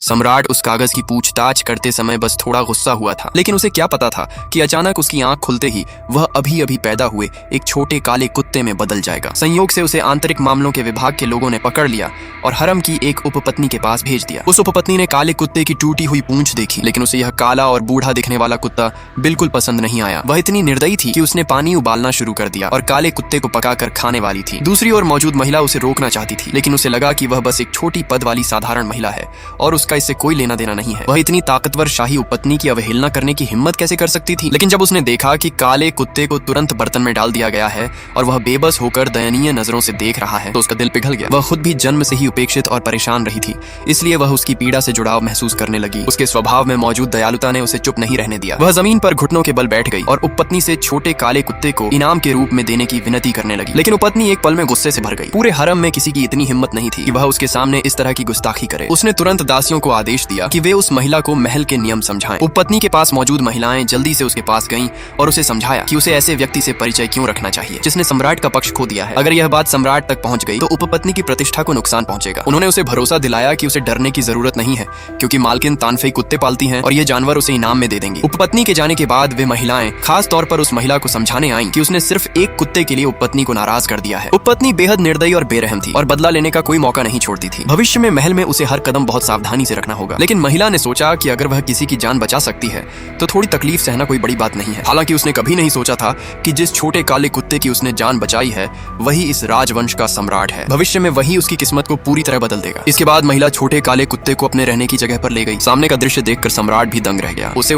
सम्राट उस कागज की पूछताछ करते समय बस थोड़ा गुस्सा हुआ था, लेकिन उसे क्या पता था कि अचानक उसकी आंख खुलते ही वह अभी अभी पैदा हुए एक छोटे काले कुत्ते में बदल जाएगा। संयोग से उसे आंतरिक मामलों के विभाग के लोगों ने पकड़ लिया और हरम की एक उपपत्नी के पास भेज दिया। उस उपपत्नी ने काले कुत्ते की टूटी हुई पूंछ देखी, लेकिन उसे यह काला और बूढ़ा दिखने वाला कुत्ता बिल्कुल पसंद नहीं आया। वह इतनी निर्दयी थी कि उसने पानी उबालना शुरू कर दिया और काले कुत्ते को पकाकर खाने वाली थी। दूसरी ओर मौजूद महिला उसे रोकना चाहती थी, लेकिन उसे लगा कि वह बस एक छोटी पद वाली साधारण महिला है और उसका इससे कोई लेना देना नहीं है। वह इतनी ताकतवर शाही उपपत्नी की अवहेलना करने की हिम्मत कैसे कर सकती थी। लेकिन जब उसने देखा कि काले कुत्ते को तुरंत बर्तन में डाल दिया गया है और वह बेबस होकर दयनीय नजरों से देख रहा है, तो उसका दिल पिघल गया। वह खुद भी जन्म से ही उपेक्षित और परेशान रही थी, इसलिए वह उसकी पीड़ा से जुड़ाव महसूस करने लगी। उसके स्वभाव में मौजूद दयालुता ने उसे चुप नहीं रहने दिया। वह जमीन पर घुटनों के बल बैठ गई और उपपत्नी से छोटे काले कुत्ते को इनाम के रूप में देने की विनती करने लगी। लेकिन उपपत्नी एक पल में गुस्से से भर गई। पूरे हरम में किसी की इतनी हिम्मत नहीं थी कि वह उसके सामने इस तरह की गुस्ताखी करे। उसने तुरंत दासियों को आदेश दिया कि वे उस महिला को महल के नियम समझाएं। उपपत्नी के पास मौजूद महिलाएं जल्दी से उसके पास गईं और उसे समझाया कि उसे ऐसे व्यक्ति से परिचय क्यों रखना चाहिए जिसने सम्राट का पक्ष खो दिया है। अगर यह बात सम्राट तक पहुंच गई तो उपपत्नी की प्रतिष्ठा को नुकसान पहुंचेगा। उन्होंने उसे भरोसा दिलाया कि उसे डरने की जरूरत नहीं है, क्योंकि मालकिन तानफई कुत्ते पालती हैं और ये जानवर उसे इनाम में दे देंगी। उपपत्नी के जाने के बाद वे महिलाएं खास तौर पर उस महिला को समझाने आईं कि उसने सिर्फ एक कुत्ते के लिए उपपत्नी को नाराज कर दिया है। उपपत्नी बेहद निर्दयी और बेरहम थी और बदला लेने का कोई मौका नहीं छोड़ती थी। भविष्य में महल में उसे हर कदम बहुत सावधानी से रखना होगा। लेकिन महिला ने सोचा कि अगर वह किसी की जान बचा सकती है तो थोड़ी तकलीफ सहना कोई बड़ी बात नहीं है। हालांकि उसने कभी नहीं सोचा था कि जिस छोटे काले कुत्ते की उसने जान बचाई है वही इस राजवंश का सम्राट है। भविष्य में वही उसकी किस्मत को पूरी तरह बदल देगा। इसके बाद महिला छोटे काले कुत्ते को अपने रहने की जगह पर ले गई। सामने का दृश्य देखकर सम्राट भी दंग रह गया। उसे